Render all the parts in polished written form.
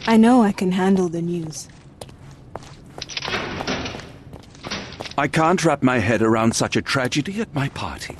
I know I can handle the news. I can't wrap my head around such a tragedy at my party.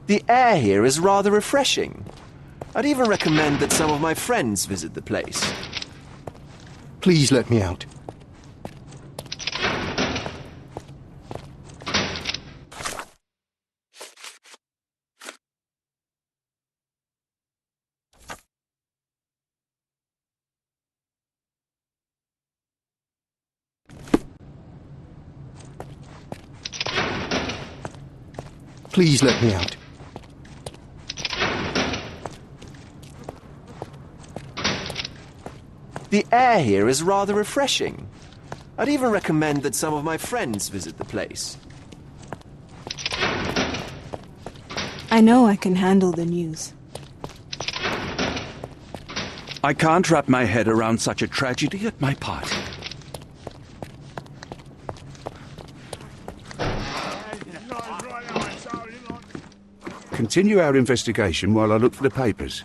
The air here is rather refreshing. I'd even recommend that some of my friends visit the place. Please let me out. Please let me out. The air here is rather refreshing. I'd even recommend that some of my friends visit the place. I know I can handle the news. I can't wrap my head around such a tragedy at my party. Continue our investigation while I look for the papers.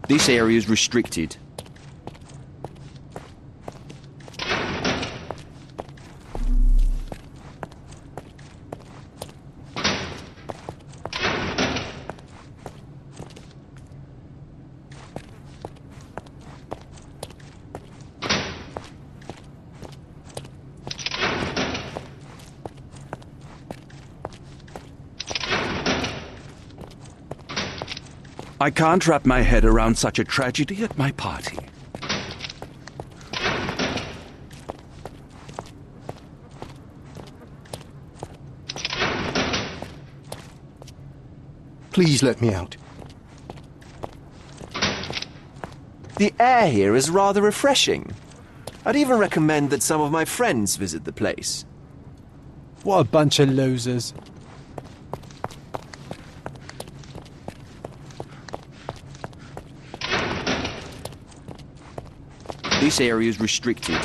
This area is restricted. I can't wrap my head around such a tragedy at my party. Please let me out. The air here is rather refreshing. I'd even recommend that some of my friends visit the place. What a bunch of losers. This area is restricted.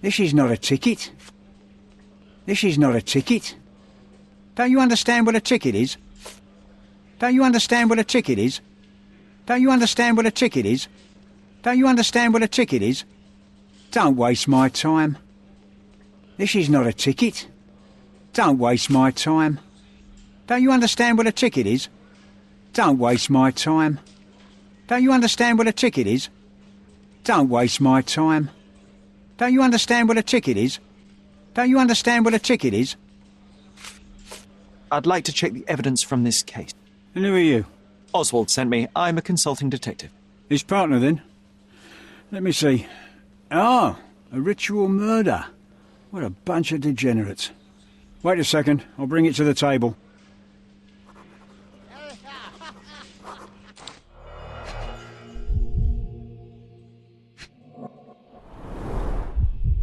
This is not a ticket. This is not a ticket. Don't you understand what a ticket is? Don't you understand what a ticket is? Don't you understand what a ticket is? Don't you understand what a ticket is? Don't waste my time. This is not a ticket. Don't waste my time. Don't you understand what a ticket is? Don't waste my time. Don't you understand what a ticket is? Don't waste my time. Don't you understand what a ticket is? Don't you understand what a ticket is? I'd like to check the evidence from this case. And who are you? Oswald sent me. I'm a consulting detective. His partner, then? Let me see. Ah, a ritual murder. What a bunch of degenerates. Wait a second, I'll bring it to the table.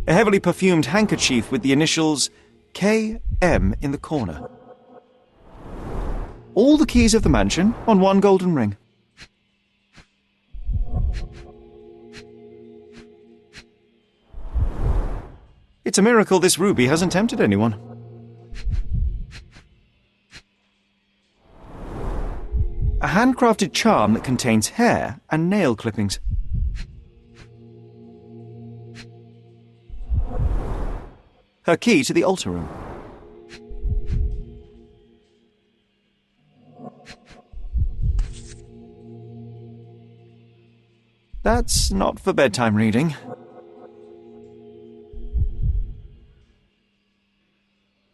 A heavily perfumed handkerchief with the initials KM in the corner. All the keys of the mansion on one golden ring. It's a miracle this ruby hasn't tempted anyone. A handcrafted charm that contains hair and nail clippings. Her key to the altar room. That's not for bedtime reading.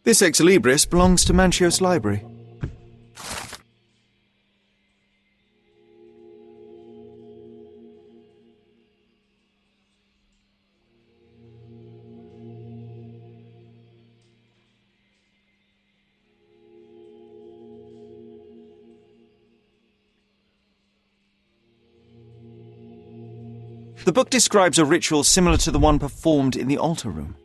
This ex libris belongs to Manchios Library. The book describes a ritual similar to the one performed in the altar room.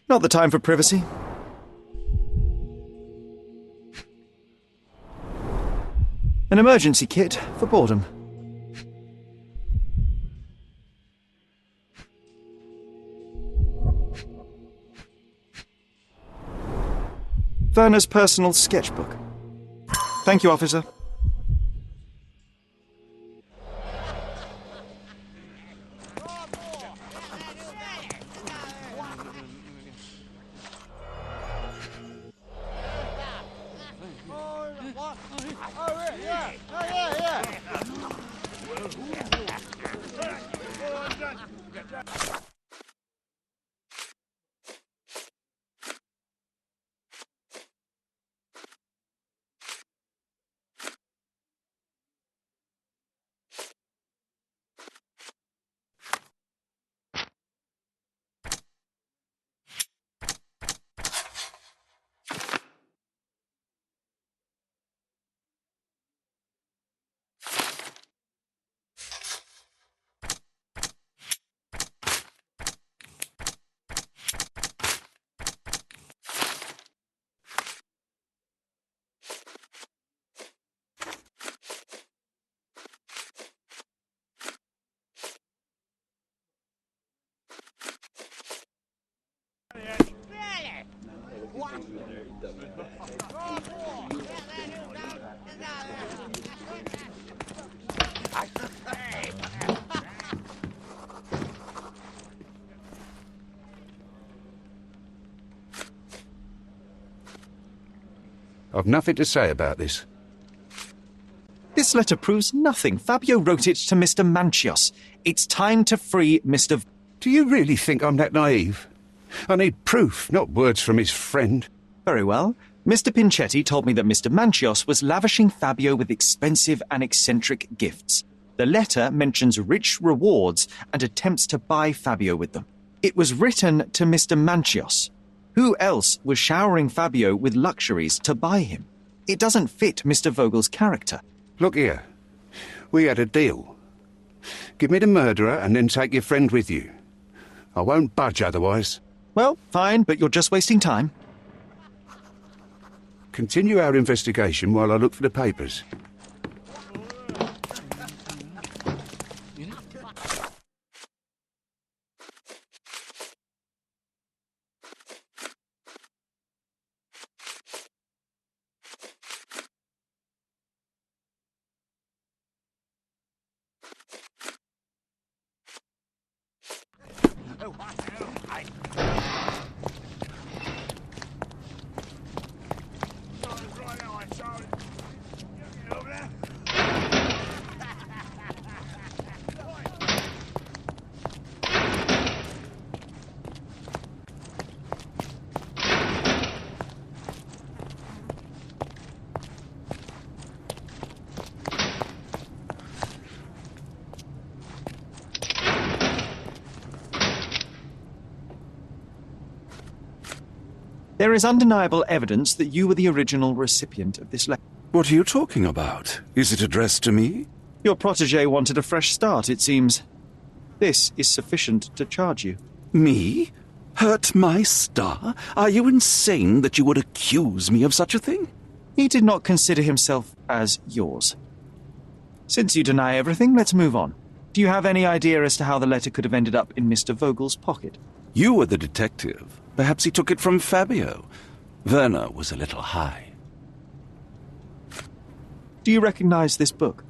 Not the time for privacy. An emergency kit for boredom. Werner's personal sketchbook. Thank you, officer. I've nothing to say about this. This letter proves nothing. Fabio wrote it to Mr. Manchios. It's time to free Mr. Do you really think I'm that naive? I need proof, not words from his friend. Very well. Mr. Pinchetti told me that Mr. Manchios was lavishing Fabio with expensive and eccentric gifts. The letter mentions rich rewards and attempts to buy Fabio with them. It was written to Mr. Manchios. Who else was showering Fabio with luxuries to buy him? It doesn't fit Mr. Vogel's character. Look here. We had a deal. Give me the murderer and then take your friend with you. I won't budge otherwise. Well, fine, but you're just wasting time. Continue our investigation while I look for the papers. There is undeniable evidence that you were the original recipient of this letter. What are you talking about? Is it addressed to me? Your protege wanted a fresh start, it seems. This is sufficient to charge you. Me? Hurt my star? Are you insane that you would accuse me of such a thing? He did not consider himself as yours. Since you deny everything, let's move on. Do you have any idea as to how the letter could have ended up in Mr. Vogel's pocket? You were the detective. Perhaps he took it from Fabio. Werner was a little high. Do you recognize this book?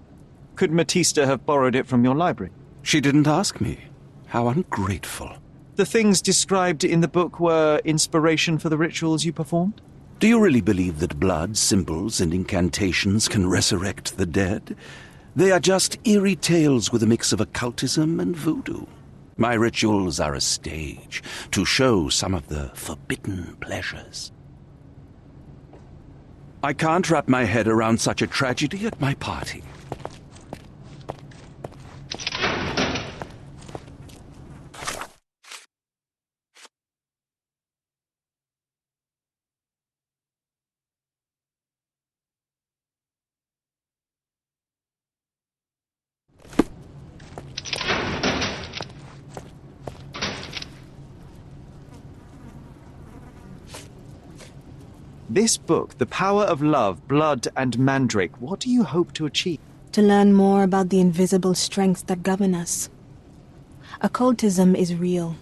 Could Matista have borrowed it from your library? She didn't ask me. How ungrateful. The things described in the book were inspiration for the rituals you performed? Do you really believe that blood, symbols, and incantations can resurrect the dead? They are just eerie tales with a mix of occultism and voodoo. My rituals are a stage to show some of the forbidden pleasures. I can't wrap my head around such a tragedy at my party. This book, The Power of Love, Blood and Mandrake, what do you hope to achieve? To learn more about the invisible strengths that govern us. Occultism is real.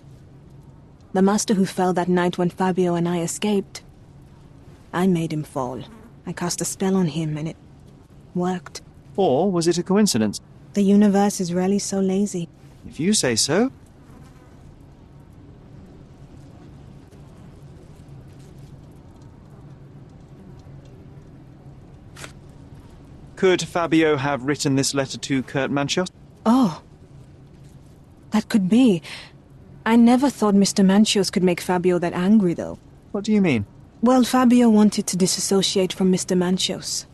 The master who fell that night when Fabio and I escaped, I made him fall. I cast a spell on him and it worked. Or was it a coincidence? The universe is rarely so lazy. If you say so. Could Fabio have written this letter to Kurt Manchios? Oh, that could be. I never thought Mr. Manchios could make Fabio that angry, though. What do you mean? Well, Fabio wanted to disassociate from Mr. Manchios.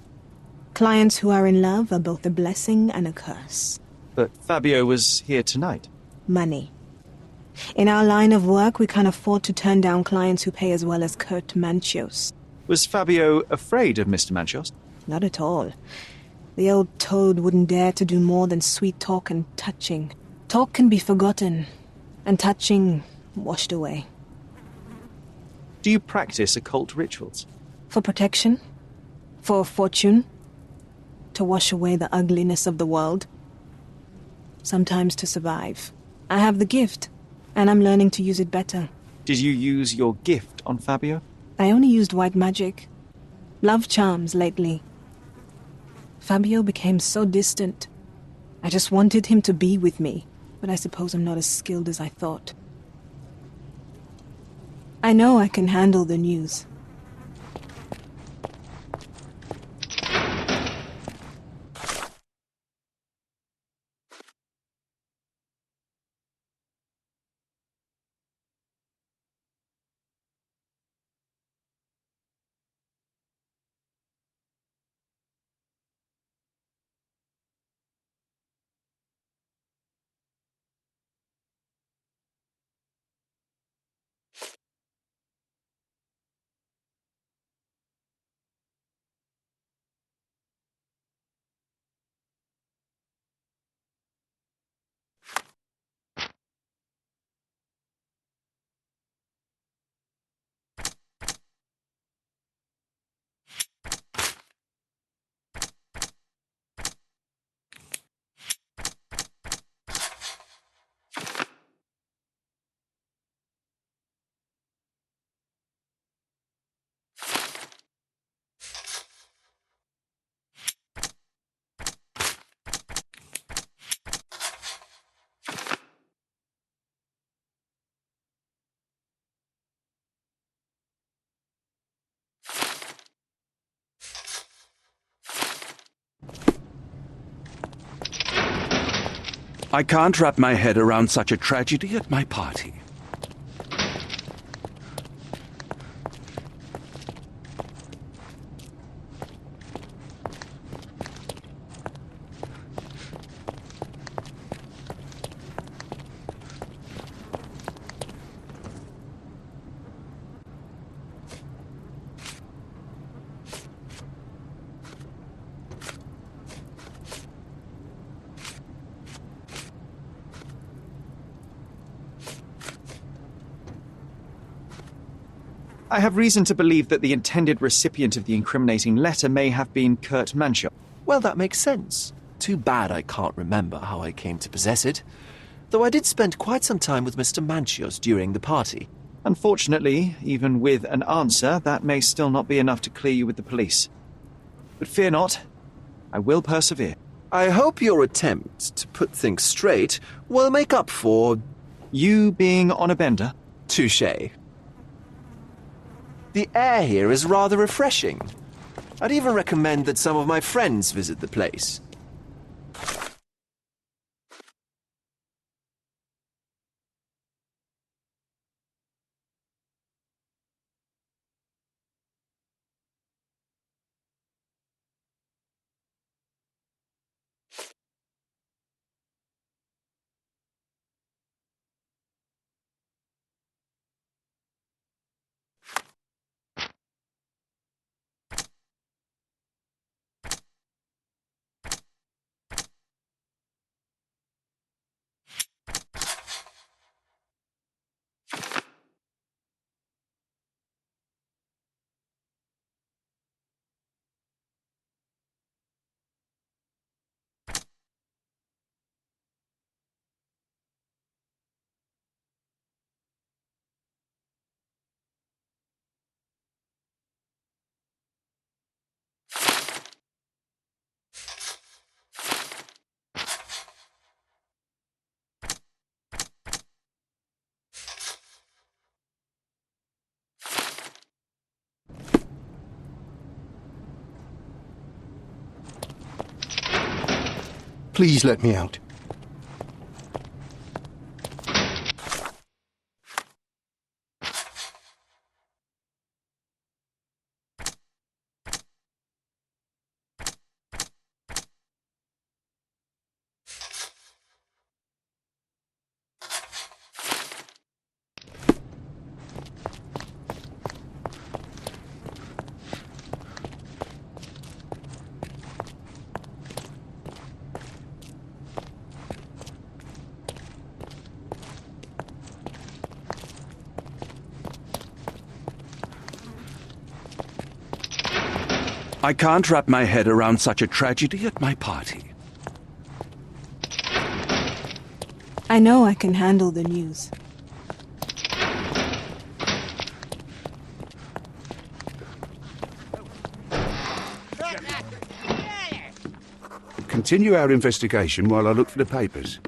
Clients who are in love are both a blessing and a curse. But Fabio was here tonight. Money. In our line of work, we can't afford to turn down clients who pay as well as Kurt Manchios. Was Fabio afraid of Mr. Manchios? Not at all. The old toad wouldn't dare to do more than sweet talk and touching. Talk can be forgotten, and touching washed away. Do you practice occult rituals? For protection? For fortune? To wash away the ugliness of the world? Sometimes to survive. I have the gift, and I'm learning to use it better. Did you use your gift on Fabio? I only used white magic. Love charms lately. Fabio became so distant. I just wanted him to be with me, but I suppose I'm not as skilled as I thought. I know I can handle the news. I can't wrap my head around such a tragedy at my party. I have reason to believe that the intended recipient of the incriminating letter may have been Kurt Manchot. Well, that makes sense. Too bad I can't remember how I came to possess it. Though I did spend quite some time with Mr. Manchios during the party. Unfortunately, even with an answer, that may still not be enough to clear you with the police. But fear not, I will persevere. I hope your attempt to put things straight will make up for... You being on a bender? touché. The air here is rather refreshing. I'd even recommend that some of my friends visit the place. Please let me out. I can't wrap my head around such a tragedy at my party. I know I can handle the news. Continue our investigation while I look for the papers.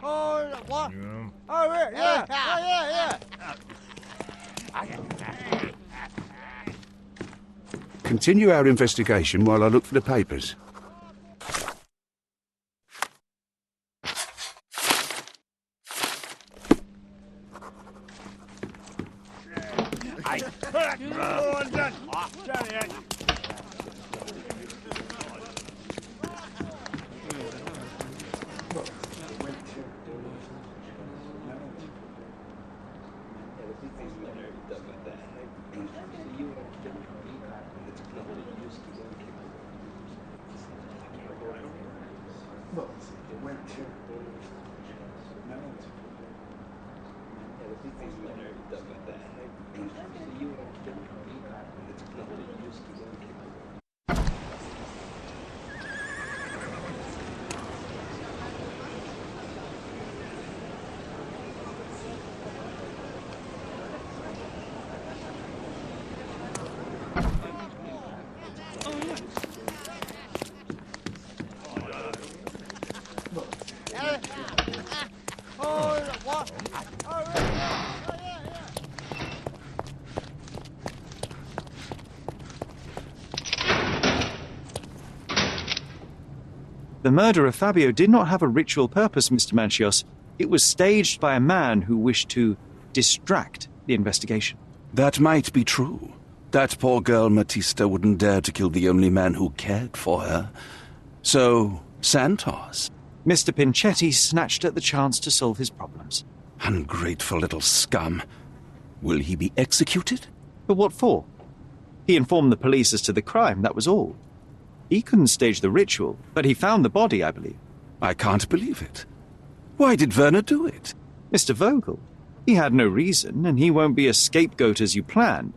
Oh, what? Oh, yeah. Continue our investigation while I look for the papers. The murder of Fabio did not have a ritual purpose, Mr. Manchios. It was staged by a man who wished to distract the investigation. That might be true. That poor girl Matista wouldn't dare to kill the only man who cared for her. So, Santos. Mr. Pinchetti snatched at the chance to solve his problems. Ungrateful little scum. Will he be executed? But what for? He informed the police as to the crime, that was all. He couldn't stage the ritual, but he found the body, I believe. I can't believe it. Why did Werner do it? Mr. Vogel. He had no reason, and he won't be a scapegoat as you planned.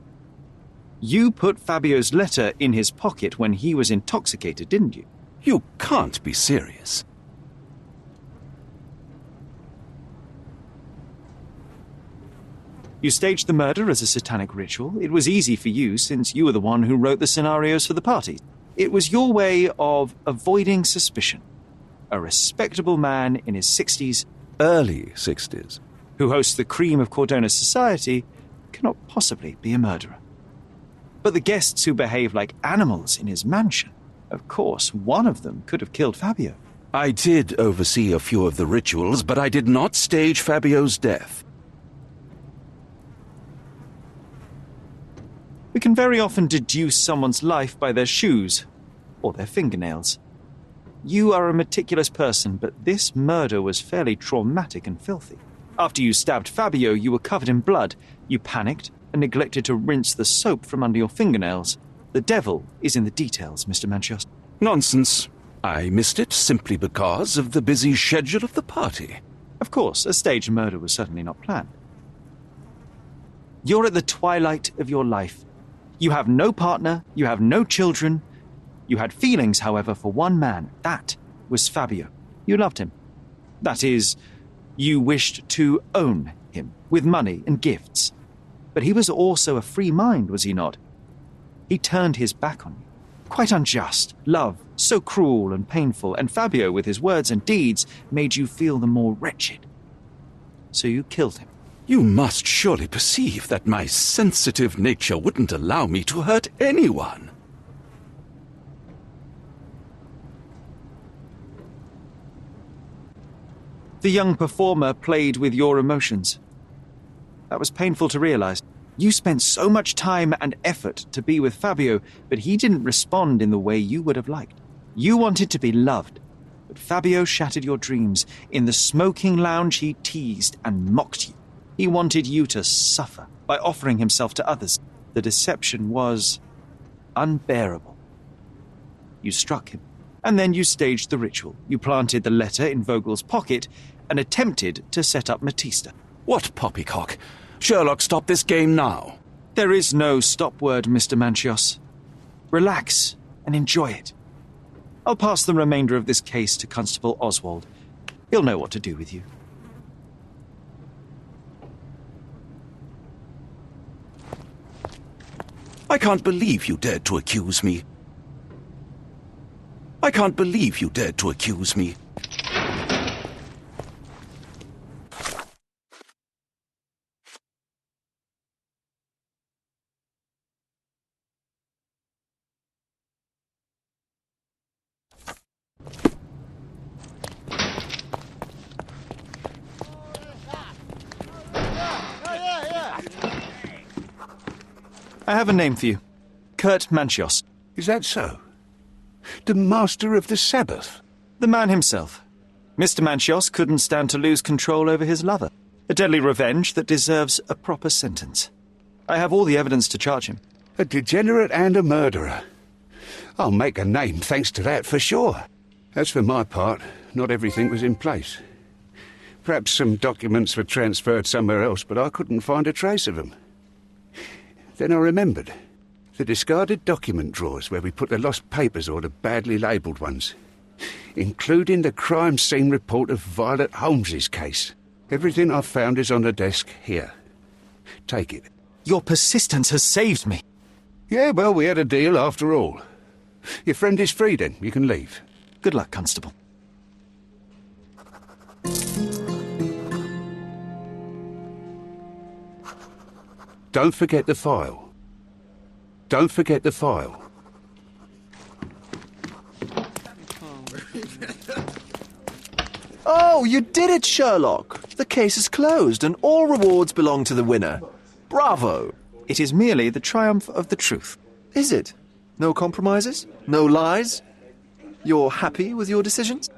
You put Fabio's letter in his pocket when he was intoxicated, didn't you? You can't be serious. You staged the murder as a satanic ritual. It was easy for you, since you were the one who wrote the scenarios for the party. It was your way of avoiding suspicion. A respectable man in his 60s, Early 60s. who hosts the cream of Cordona's society, cannot possibly be a murderer. But the guests who behave like animals in his mansion, of course, one of them could have killed Fabio. I did oversee a few of the rituals, but I did not stage Fabio's death. We can very often deduce someone's life by their shoes or their fingernails. You are a meticulous person, but this murder was fairly traumatic and filthy. After you stabbed Fabio, you were covered in blood. You panicked and neglected to rinse the soap from under your fingernails. The devil is in the details, Mr. Manchios. Nonsense. I missed it simply because of the busy schedule of the party. Of course, a staged murder was certainly not planned. You're at the twilight of your life. You have no partner, you have no children. You had feelings, however, for one man. That was Fabio. You loved him. That is, you wished to own him, with money and gifts. But he was also a free mind, was he not? He turned his back on you. Quite unjust. Love, so cruel and painful, and Fabio, with his words and deeds, made you feel the more wretched. So you killed him. You must surely perceive that my sensitive nature wouldn't allow me to hurt anyone. The young performer played with your emotions. That was painful to realize. You spent so much time and effort to be with Fabio, but he didn't respond in the way you would have liked. You wanted to be loved, but Fabio shattered your dreams. In the smoking lounge, he teased and mocked you. He wanted you to suffer by offering himself to others. The deception was unbearable. You struck him, and then you staged the ritual. You planted the letter in Vogel's pocket and attempted to set up Matista. What poppycock? Sherlock, stop this game now. There is no stop word, Mr. Manchios. Relax and enjoy it. I'll pass the remainder of this case to Constable Oswald. He'll know what to do with you. I can't believe you dared to accuse me. I can't believe you dared to accuse me. I have a name for you. Kurt Manchios. Is that so? The master of the Sabbath? The man himself. Mr. Manchios couldn't stand to lose control over his lover. A deadly revenge that deserves a proper sentence. I have all the evidence to charge him. A degenerate and a murderer. I'll make a name thanks to that for sure. As for my part, not everything was in place. Perhaps some documents were transferred somewhere else, but I couldn't find a trace of them. Then I remembered. The discarded document drawers where we put the lost papers or the badly labelled ones. Including the crime scene report of Violet Holmes's case. Everything I've found is on the desk here. Take it. Your persistence has saved me. Yeah, well, we had a deal after all. Your friend is free then. You can leave. Good luck, Constable. Don't forget the file. Don't forget the file. Oh, you did it, Sherlock! The case is closed and all rewards belong to the winner. Bravo! It is merely the triumph of the truth. Is it? No compromises? No lies? You're happy with your decisions?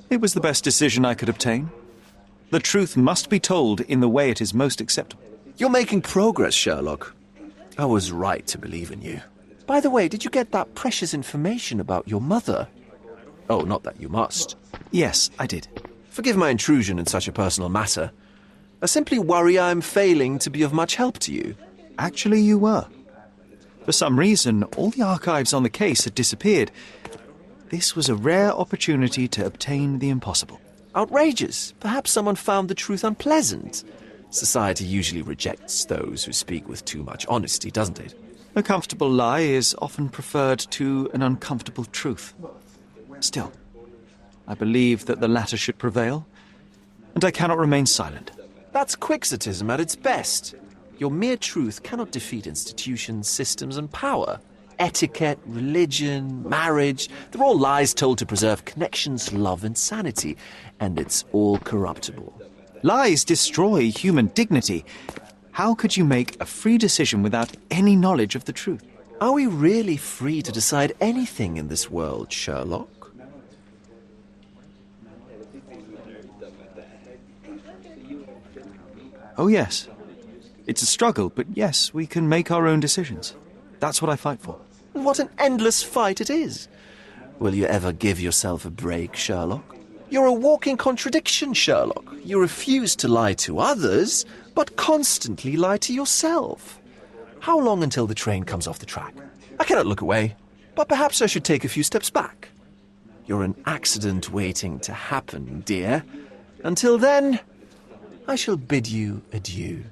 It was the best decision I could obtain. The truth must be told in the way it is most acceptable. You're making progress, Sherlock. I was right to believe in you. By the way, did you get that precious information about your mother? Oh, not that you must. Yes, I did. Forgive my intrusion in such a personal matter. I simply worry I'm failing to be of much help to you. Actually, you were. For some reason, all the archives on the case had disappeared. This was a rare opportunity to obtain the impossible. Outrageous. Perhaps someone found the truth unpleasant. Society usually rejects those who speak with too much honesty, doesn't it? A comfortable lie is often preferred to an uncomfortable truth. Still, I believe that the latter should prevail, and I cannot remain silent. That's quixotism at its best. Your mere truth cannot defeat institutions, systems, and power. Etiquette, religion, marriage, they're all lies told to preserve connections, love, and sanity, and it's all corruptible. Lies destroy human dignity. How could you make a free decision without any knowledge of the truth? Are we really free to decide anything in this world, Sherlock? Oh, yes. It's a struggle, but yes, we can make our own decisions. That's what I fight for. What an endless fight it is. Will you ever give yourself a break, Sherlock? You're a walking contradiction, Sherlock. You refuse to lie to others, but constantly lie to yourself. How long until the train comes off the track? I cannot look away, but perhaps I should take a few steps back. You're an accident waiting to happen, dear. Until then, I shall bid you adieu.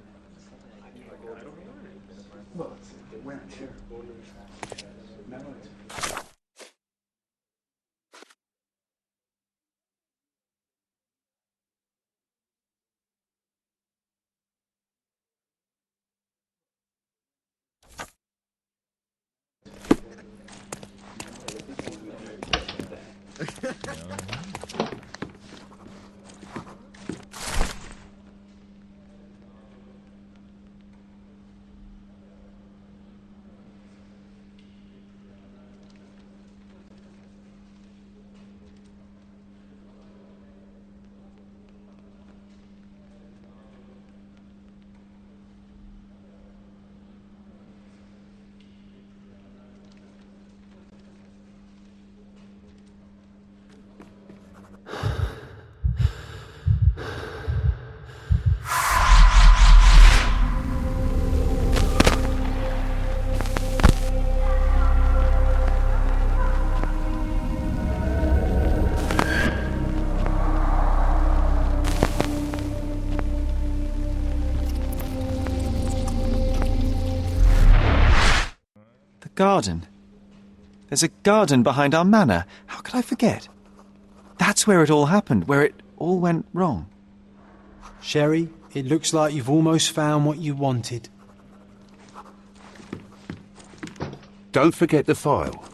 Garden. There's a garden behind our manor. How could I forget? That's where it all happened, where it all went wrong. Sherry, it looks like you've almost found what you wanted. Don't forget the file.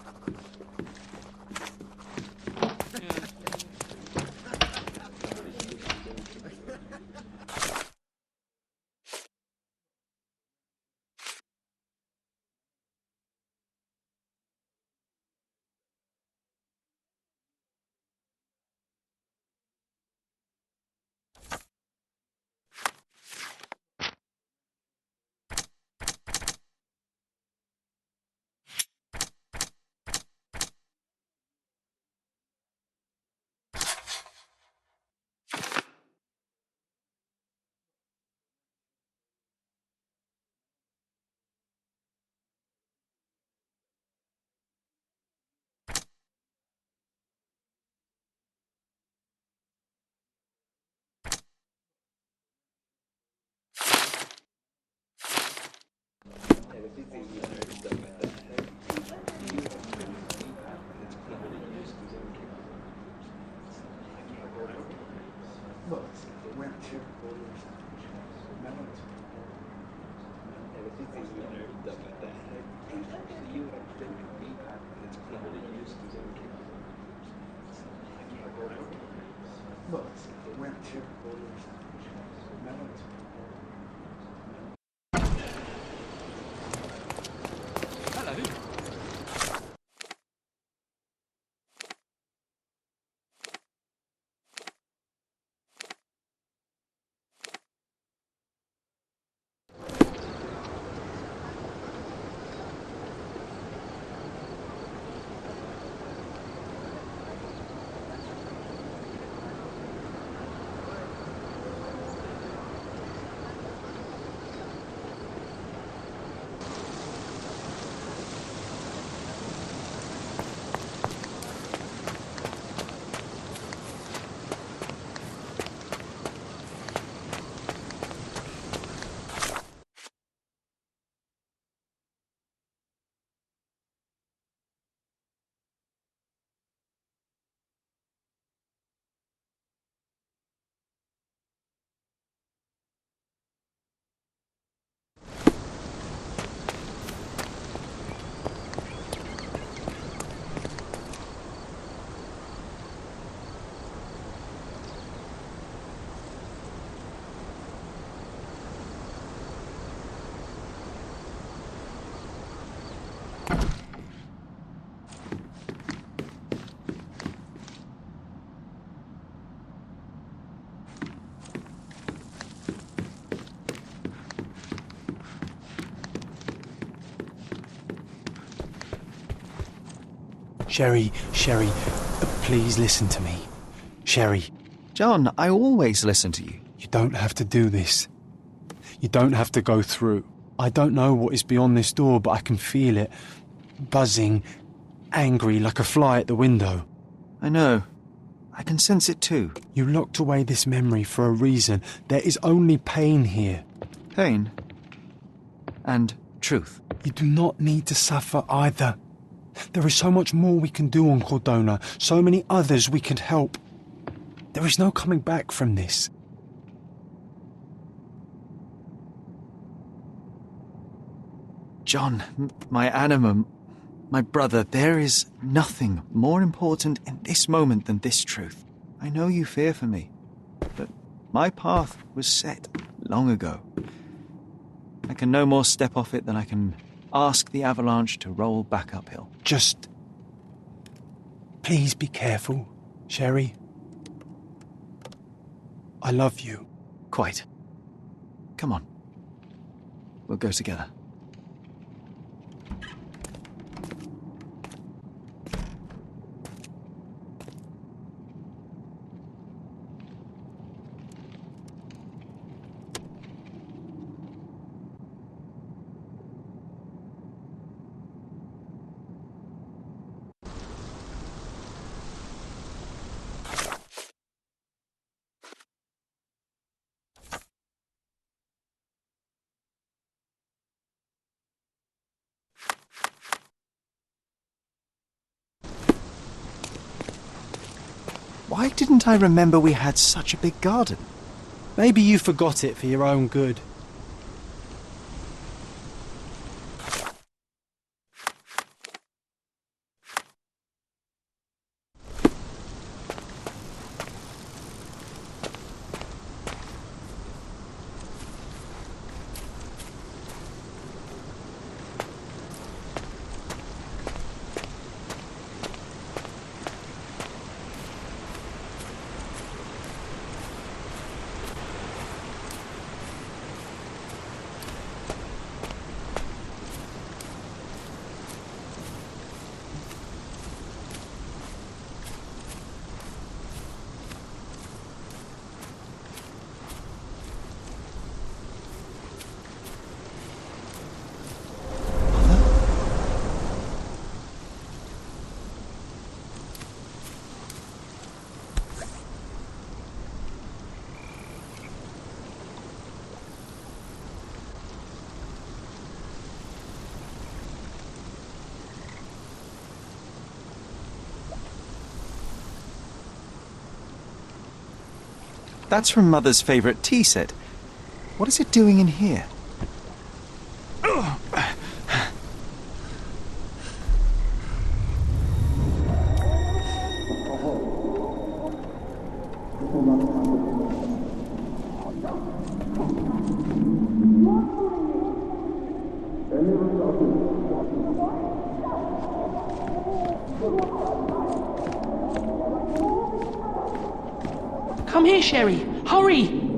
Sherry, please listen to me. Sherry. John, I always listen to you. You don't have to do this. You don't have to go through. I don't know what is beyond this door, but I can feel it. Buzzing, angry, like a fly at the window. I know. I can sense it too. You locked away this memory for a reason. There is only pain here. Pain? And truth. You do not need to suffer either. There is so much more we can do on Cordona, so many others we can help. There is no coming back from this. John, my animal, my brother, there is nothing more important in this moment than this truth. I know you fear for me, but my path was set long ago. I can no more step off it than I can ask the avalanche to roll back uphill. Just please be careful, Sherry. I love you. Quite. Come on. We'll go together. Why didn't I remember we had such a big garden? Maybe you forgot it for your own good. That's from Mother's favourite tea set. What is it doing in here? Come here, Sherry. Hurry!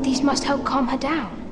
These must help calm her down.